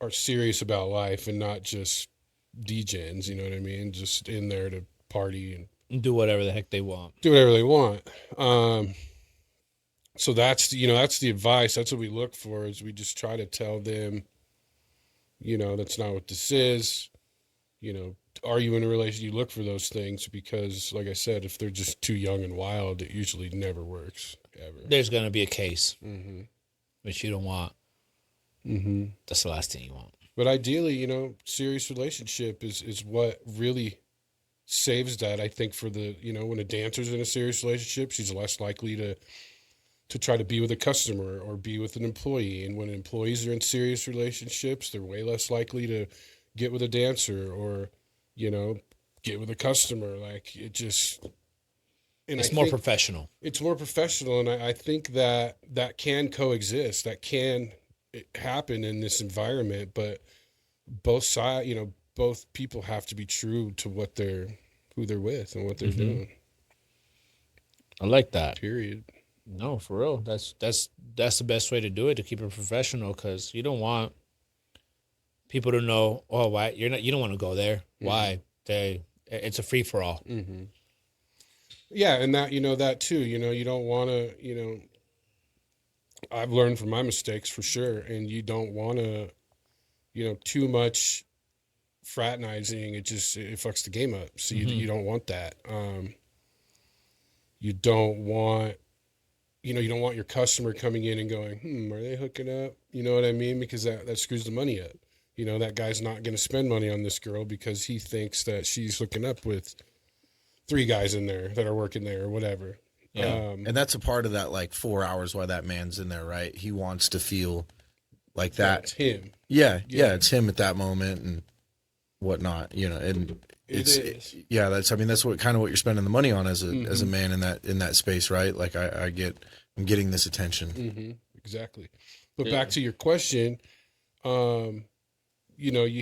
are serious about life and not just degens, you know what I mean? Just in there to party and Do whatever the heck they want. do whatever they want. So that's the advice. That's what we look for, is we just try to tell them, that's not what this is. Are you in a relationship? You look for those things, because like I said, if they're just too young and wild, it usually never works ever. There's going to be a case, Mm-hmm. which you don't want. Mm-hmm. That's the last thing you want. But ideally, serious relationship is what really saves that. I think for the, when a dancer's in a serious relationship, she's less likely to try to be with a customer or be with an employee. And when employees are in serious relationships, they're way less likely to get with a dancer or, get with a customer. Like, it just... And It's more professional. It's more professional, and I think that can coexist. That can happen in this environment, but both sides, both people have to be true to who they're with and what they're doing. I like that. Period. No, for real. That's the best way to do it, to keep it professional, because you don't want people to know, oh, why you don't want to go there. Mm-hmm. Why? It's a free for all. Mm-hmm. Yeah, and that that too. You don't want to. I've learned from my mistakes for sure, and you don't want to. Too much fraternizing. It fucks the game up. So you don't want that. You don't want. You don't want your customer coming in and going, are they hooking up? You know what I mean? Because that screws the money up. That guy's not going to spend money on this girl because he thinks that she's hooking up with 3 guys in there that are working there or whatever. Yeah. And that's a part of that, like, 4 hours while that man's in there, right? He wants to feel like that. That's him. Yeah, it's him at that moment and whatnot, and that's what kind of what you're spending the money on as a man in that space, right? Like, I'm getting this attention. Mm-hmm. Exactly. But back to your question, you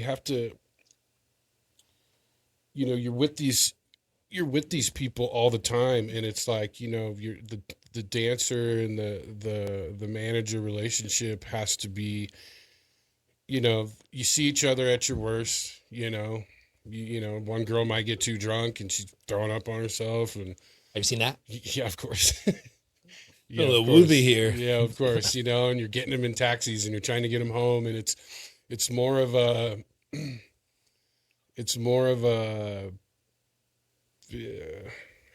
have to, you're with these people all the time, and it's like, you're the dancer and the manager relationship has to be, you see each other at your worst, one girl might get too drunk and she's throwing up on herself. And have you seen that? Yeah, of course. Yeah, a little movie here. Yeah, of course. And you're getting them in taxis and you're trying to get them home, and it's more of a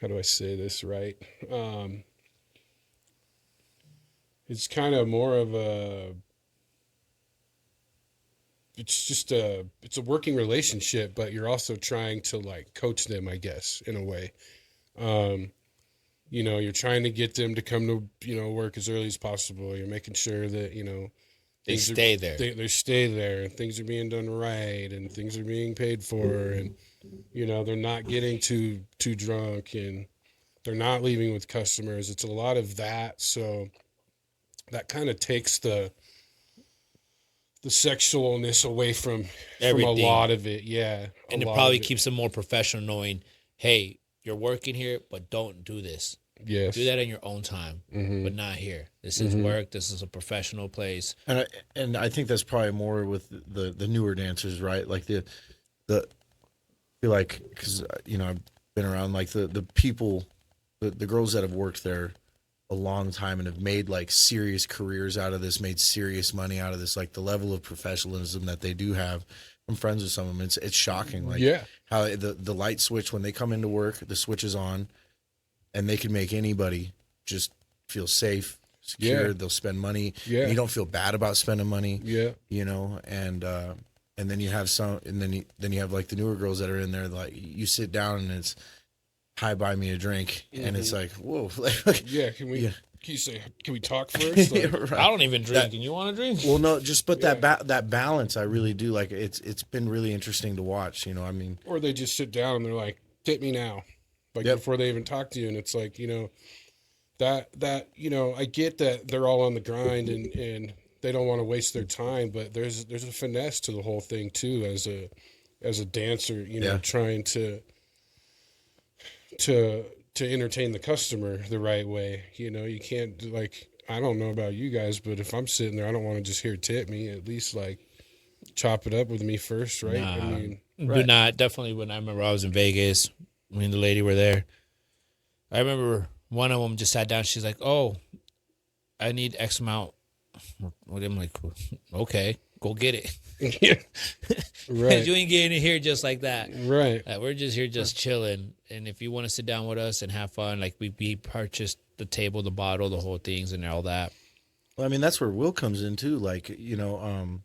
how do I say this right? it's kind of more of a, it's a working relationship, but you're also trying to like coach them, I guess, in a way. Um, you're trying to get them to come to, work as early as possible. You're making sure that, They things stay there. they stay there, and things are being done right, and things are being paid for, and they're not getting too drunk, and they're not leaving with customers. It's a lot of that. So that kind of takes the sexualness away from Everything. a lot of it. Yeah. And it probably keeps them more professional, knowing, hey, you're working here, but don't do this. Yes. Do that in your own time, but not here. This is work. This is a professional place. And I think that's probably more with the newer dancers, right? Like the feel like, because I've been around like the people, the girls that have worked there a long time and have made like serious careers out of this, made serious money out of this, like the level of professionalism that they do have. I'm friends with some of them. It's shocking, like how the light switch when they come into work, the switch is on, and they can make anybody just feel safe, secure. They'll spend money. And you don't feel bad about spending money. And then you have then you have like the newer girls that are in there, like you sit down and it's, hi, buy me a drink, and it's like, whoa. Can we talk first? Like, right. I don't even drink, and you want to drink? Well, no, just but that balance, I really do like. It's been really interesting to watch. I mean, or they just sit down and they're like, tip me now, like before they even talk to you, and it's like, that I get that they're all on the grind and they don't want to waste their time, but there's a finesse to the whole thing too, as a dancer, trying to entertain the customer the right way. You can't, like, I don't know about you guys, but if I'm sitting there, I don't want to just hear tip me. At least like chop it up with me first, right? Nah, I mean, do not. Definitely. When I remember I was in Vegas, me and the lady were there. I remember one of them just sat down. She's like, "Oh, I need X amount." Well, I'm like, "Okay, go get it." Right. You ain't getting in here just like that. Right. We're just here just chilling. And if you want to sit down with us and have fun, like we purchased the table, the bottle, the whole things and all that. Well, I mean, that's where Will comes in too. Like, when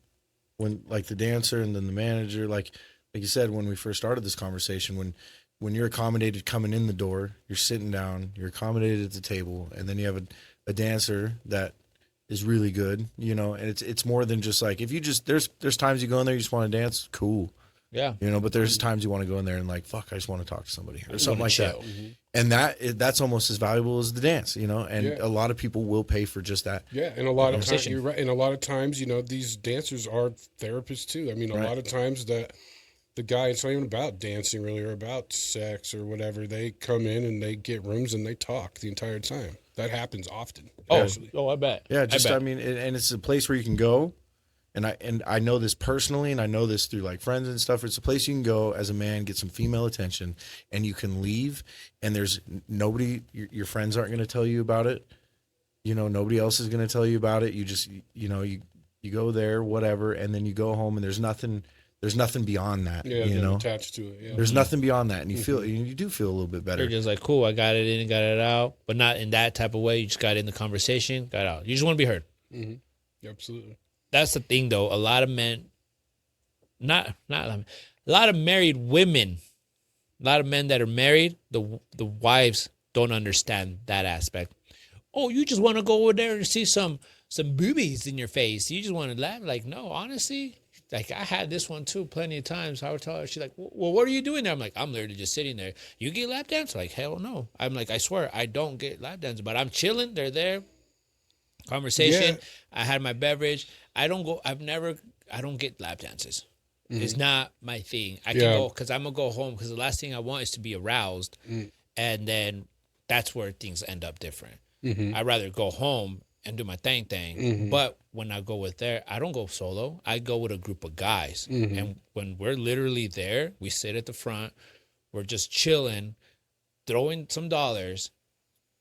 like the dancer and then the manager, like you said, when we first started this conversation, when you're accommodated coming in the door, you're sitting down, you're accommodated at the table, and then you have a dancer that is really good, and it's more than just like, if you just, there's times you go in there, you just want to dance, cool. Yeah. But there's times you want to go in there and like, fuck, I just want to talk to somebody or something like chill. that. And that's almost as valuable as the dance, and a lot of people will pay for just that. Yeah. And a lot of times, you're right. And a lot of times, these dancers are therapists too. I mean, a lot of times that the guy, it's not even about dancing really, or about sex or whatever. They come in and they get rooms and they talk the entire time. That happens often. Oh, I bet. Yeah, I mean, and it's a place where you can go, and I know this personally, and I know this through like friends and stuff. It's a place you can go as a man, get some female attention, and you can leave, and there's nobody. Your friends aren't going to tell you about it. Nobody else is going to tell you about it. You just, you go there, whatever, and then you go home, and there's nothing beyond that. Attached to it. Yeah. There's nothing beyond that, and you do feel a little bit better. You're just like, cool, I got it in, got it out, but not in that type of way. You just got in the conversation, got out. You just want to be heard. Mm-hmm. Absolutely. That's the thing, though. A lot of men, not a lot of married women, a lot of men that are married, the wives don't understand that aspect. Oh, you just want to go over there and see some boobies in your face. You just want to laugh. Like, no, honestly. Like, I had this one, too, plenty of times. I would tell her, she's like, well, what are you doing there? I'm like, I'm literally just sitting there. You get lap dance? Like, hell no. I'm like, I swear, I don't get lap dance, but I'm chilling. They're there. Conversation. Yeah. I had my beverage. I don't get lap dances. Mm-hmm. It's not my thing. I can go, because I'm going to go home, because the last thing I want is to be aroused. And then that's where things end up different. I'd rather go home and do my thing. But when I go with there, I don't go solo. I go with a group of guys. And when we're literally there, we sit at the front. We're just chilling, throwing some dollars.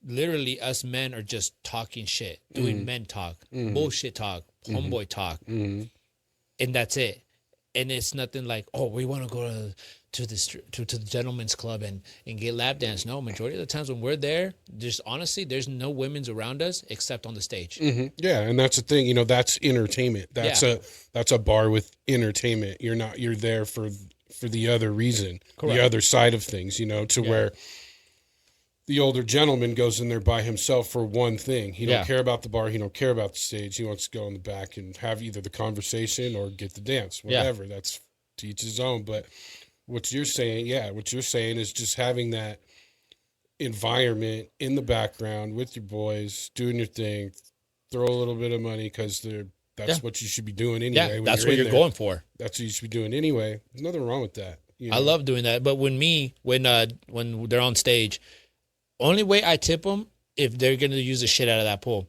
Literally, us men are just talking shit, doing men talk, bullshit talk, homeboy talk. And that's it. And it's nothing like, oh, we want to go to the gentleman's club and get lap dance. No, majority of the times when we're there, just honestly, there's no women's around us except on the stage. Mm-hmm. Yeah, and that's the thing. You know, that's entertainment. That's a bar with entertainment. You're there for the other reason, the other side of things. You know, to where the older gentleman goes in there by himself for one thing. He don't care about the bar. He don't care about the stage. He wants to go in the back and have either the conversation or get the dance. Whatever. That's to each his own. But what you're saying is just having that environment in the background with your boys, doing your thing, throw a little bit of money because that's what you should be doing anyway. Yeah, that's what you're going for. That's what you should be doing anyway. There's nothing wrong with that. You know? I love doing that. But when they're on stage, only way I tip them if they're gonna use the shit out of that pool.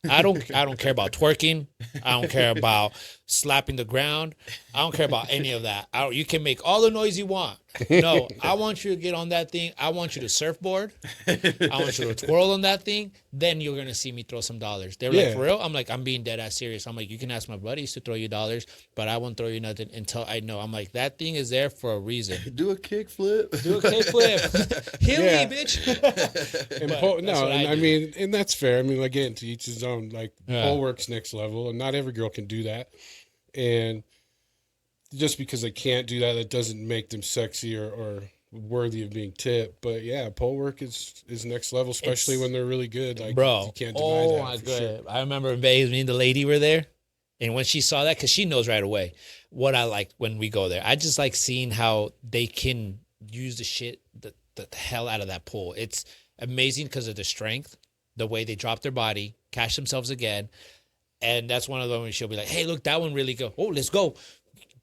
I don't care about twerking. I don't care about slapping the ground. I don't care about any of that. You can make all the noise you want. No, I want you to get on that thing. I want you to surfboard. I want you to twirl on that thing. Then you're going to see me throw some dollars. They're like, for real? I'm like, I'm being dead ass serious. I'm like, you can ask my buddies to throw you dollars, but I won't throw you nothing until I know. I'm like, that thing is there for a reason. Do a kickflip. Do a kickflip. Heal me, bitch. And that's fair. I mean, again, to each his own. Like, pole work's next level, and not every girl can do that. And just because they can't do that, that doesn't make them sexy or worthy of being tipped. But yeah, pole work is next level, especially when they're really good. Like, bro, you can't deny that. Oh my god! Sure. I remember in Vegas, me and the lady were there, and when she saw that, because she knows right away what I like when we go there. I just like seeing how they can use the hell out of that pole. It's amazing because of the strength, the way they drop their body, catch themselves again. And that's one of them when she'll be like, hey, look, that one really go. Oh, let's go.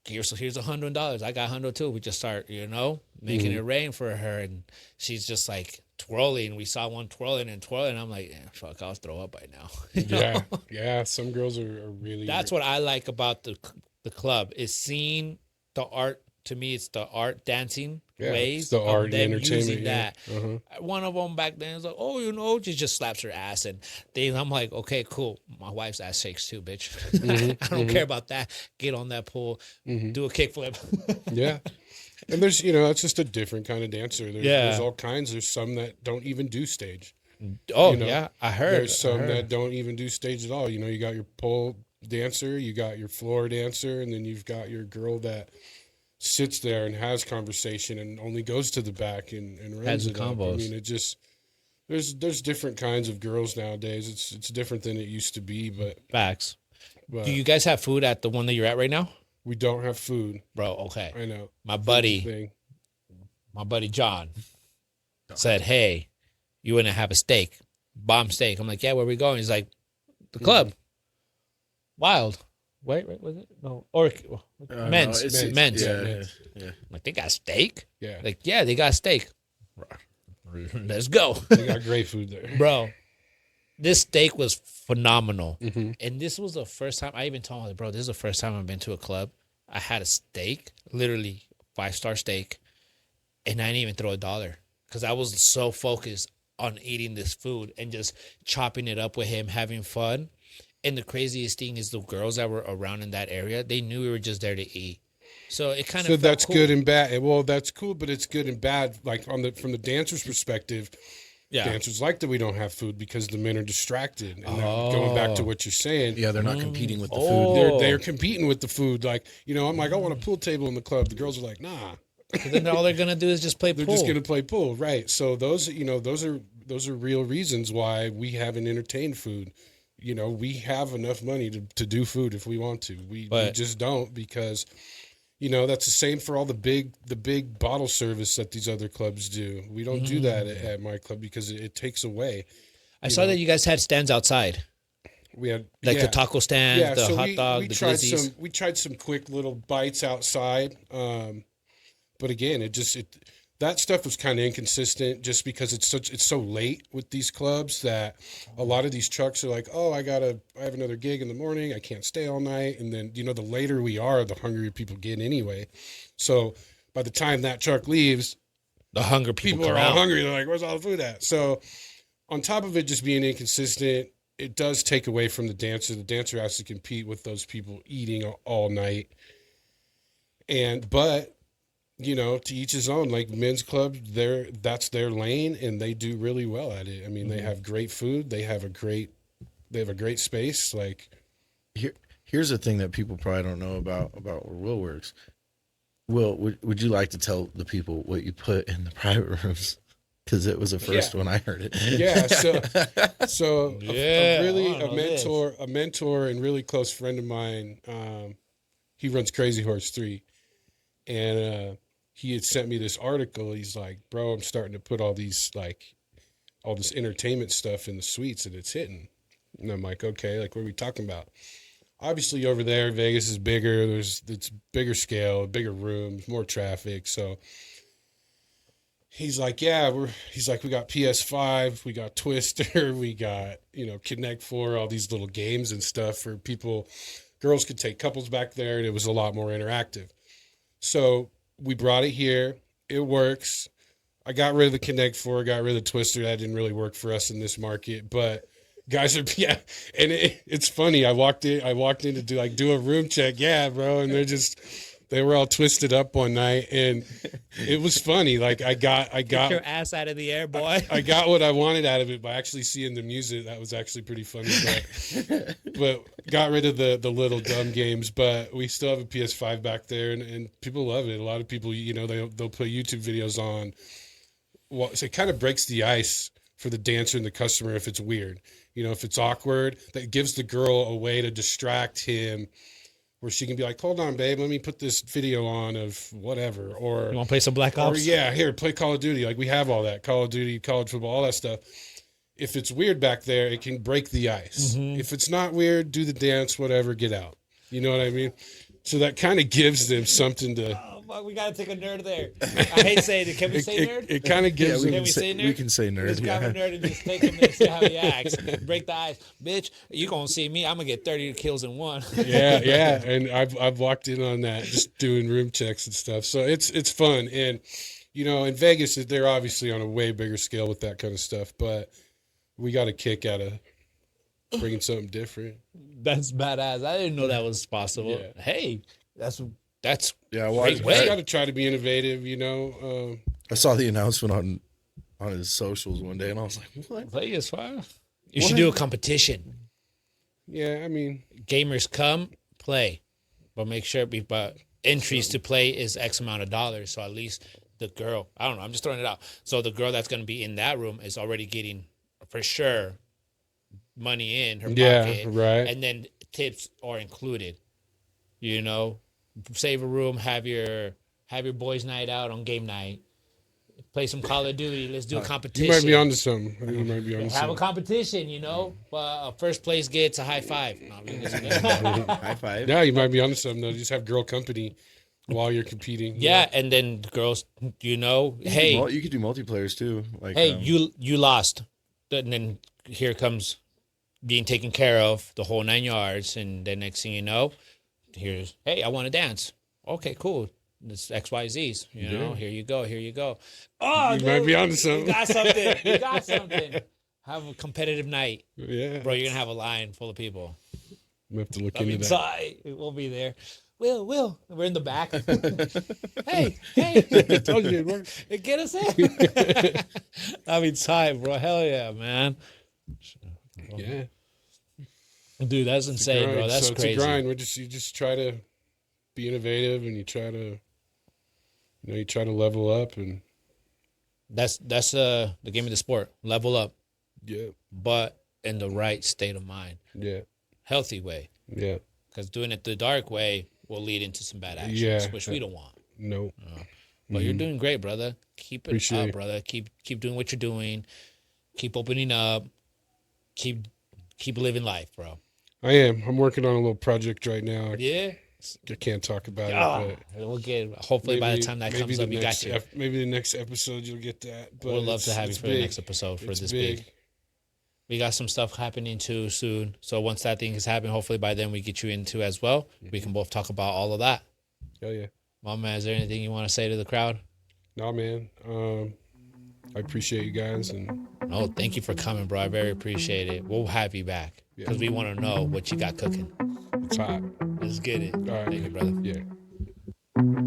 Here's $100. I got 100 too. We just start, making it rain for her. And she's just like twirling. We saw one twirling. I'm like, fuck, I'll throw up by now. Yeah. Some girls are really. That's what I like about the club is seeing the art. To me, it's the art dancing ways the art of them entertainment, using that. One of them back then is like, oh, she just slaps her ass. And I'm like, okay, cool. My wife's ass shakes too, bitch. I don't care about that. Get on that pole, do a kickflip. Yeah. And there's, it's just a different kind of dancer. There's all kinds. There's some that don't even do stage. Oh, yeah. I heard. There's some that don't even do stage at all. You got your pole dancer, you got your floor dancer, and then you've got your girl that sits there and has conversation and only goes to the back and runs it combos. Up. I mean, it just there's different kinds of girls nowadays. It's different than it used to be, but facts. Do you guys have food at the one that you're at right now? We don't have food, bro. Okay, I know. My buddy John said, "Hey, you want to have a steak, bomb steak?" I'm like, "Yeah, where we going?" He's like, "The club, Wild." Wait, was it? No, men's. Men's. Yeah. Like, they got steak? Yeah. Like, yeah, they got steak. Let's go. They got great food there. Bro, this steak was phenomenal. Mm-hmm. And this was the first time, I even told him, bro, this is the first time I've been to a club. I had a steak, literally 5-star steak, and I didn't even throw $1 because I was so focused on eating this food and just chopping it up with him, having fun. And the craziest thing is the girls that were around in that area, they knew we were just there to eat. So it kind of So that's cool. Good and bad. Well, that's cool, but it's good and bad. Like from the dancer's perspective, dancers like that we don't have food because the men are distracted. And going back to what you're saying. Yeah, they're not competing with the food. They're competing with the food. Like, I'm like, I want a pool table in the club. The girls are like, nah. So then all they're gonna do is just play pool. They're just gonna play pool, right? So those are real reasons why we haven't entertained food. We have enough money to do food if we want to. We just don't because, that's the same for all the big bottle service that these other clubs do. We don't do that at my club because it takes away. I saw that you guys had stands outside. We had the taco stand, the hot dog, the glizzies. We tried some quick little bites outside, but again, that stuff was kind of inconsistent just because it's so late with these clubs that a lot of these trucks are like, oh, I have another gig in the morning. I can't stay all night. And then, the later we are, the hungrier people get anyway. So by the time that truck leaves, the hunger people are all hungry. They're like, where's all the food at? So on top of it just being inconsistent, it does take away from the dancer. The dancer has to compete with those people eating all night. But to each his own. Like men's club, that's their lane, and they do really well at it. I mean, they have great food. They have a great space. Like, Here's the thing that people probably don't know about where Will works. Will, would you like to tell the people what you put in the private rooms? Because it was the first one I heard it. Yeah, so Yeah, a mentor and really close friend of mine. He runs Crazy Horse 3, and he had sent me this article. He's like, "Bro, I'm starting to put all this entertainment stuff in the suites, and it's hitting." And I'm like, "Okay, like what are we talking about?" Obviously, over there, Vegas is bigger. It's bigger scale, bigger rooms, more traffic. So he's like, "Yeah, we got PS5, we got Twister, we got Connect 4, all these little games and stuff for people." Girls could take couples back there, and it was a lot more interactive. So we brought it here. It works. I got rid of the Connect 4, got rid of the Twister. That didn't really work for us in this market, but guys are, yeah. And it's funny. I walked in to do a room check. Yeah, bro. And they were all twisted up one night, and it was funny. Like I got Get your ass out of the air, boy. I got what I wanted out of it by actually seeing the music. That was actually pretty funny. But got rid of the little dumb games. But we still have a PS5 back there, and people love it. A lot of people, they'll put YouTube videos on. Well, so it kind of breaks the ice for the dancer and the customer if it's weird. If it's awkward, that gives the girl a way to distract him, where she can be like, "Hold on, babe, let me put this video on of whatever." Or You want to play some Black Ops? Or yeah, here, play Call of Duty. Like we have all that, Call of Duty, college football, all that stuff. If it's weird back there, it can break the ice. Mm-hmm. If it's not weird, do the dance, whatever, get out. You know what I mean? So that kind of gives them something to. Oh, fuck, we got to take a nerd there. I hate saying it. Can we say nerd? It kind of gives them. Can we say nerd? We can say nerd. Just grab a nerd and just take him and see how he acts. Break the ice. Bitch, you going to see me. I'm going to get 30 kills in one. Yeah. And I've walked in on that, just doing room checks and stuff. So it's fun. And, in Vegas, they're obviously on a way bigger scale with that kind of stuff. But we got a kick out of bringing something different. That's badass. I didn't know that was possible. Yeah. Hey, that's Yeah, great I way. got to try to be innovative, I saw the announcement on his socials one day, and I was like, "What?" Play is fine. You should do a competition. Yeah, I mean, Gamers come, play. But make sure entries to play is X amount of dollars. So at least the girl, I don't know, I'm just throwing it out. So the girl that's going to be in that room is already getting, for sure, money in her pocket. Right. And then tips are included. Save a room, have your boys' night out on game night. Play some Call of Duty. Let's do a competition. You might be onto something. You might be onto Have a something. competition, But first place gets a high five. No, High five. Yeah, you might be onto something, though. Just have girl company while you're competing. Yeah, and then the girls, hey, Well, you could do multiplayers too. Like, hey, you lost. And then here comes being taken care of, the whole 9 yards. And the next thing you know, hey, I want to dance. Okay, cool. It's XYZs. Here you go. Oh, You might be onto something. You got something. Have a competitive night. Yeah. Bro, you're going to have a line full of people. We have to look I mean, into that. we'll be there. Will, we're in the back. hey, Told you it'd work. get us in. I mean, tight, bro. Hell yeah, man. Yeah. Dude, that's insane, bro. That's crazy. It's a grind. You just try to be innovative, and you try to level up, and That's the game of the sport. Level up, yeah, but in the right state of mind, yeah, healthy way. yeah. Because doing it the dark way will lead into some bad actions, Yeah. which we don't want. No. But you're doing great, brother. Keep it Appreciate up, it. brother. Keep doing what you're doing. Keep opening up. Keep living life, bro. I am. I'm working on a little project right now. Yeah. I can't talk about it, but We'll get. Hopefully, by the time that comes up, you got you. Maybe the next episode you'll get that. But We'd love to have you it's for the next episode for It's this big. We got some stuff happening too soon. So once that thing has happened, hopefully by then we get you into as well. We can both talk about all of that. Oh yeah. Mom, man, is there anything you want to say to the crowd? No, man. I appreciate you guys, and No, thank you for coming, bro. I very appreciate it. We'll have you back because we want to know what you got cooking. it's hot. Let's get it. All right. Thank you, brother. Yeah.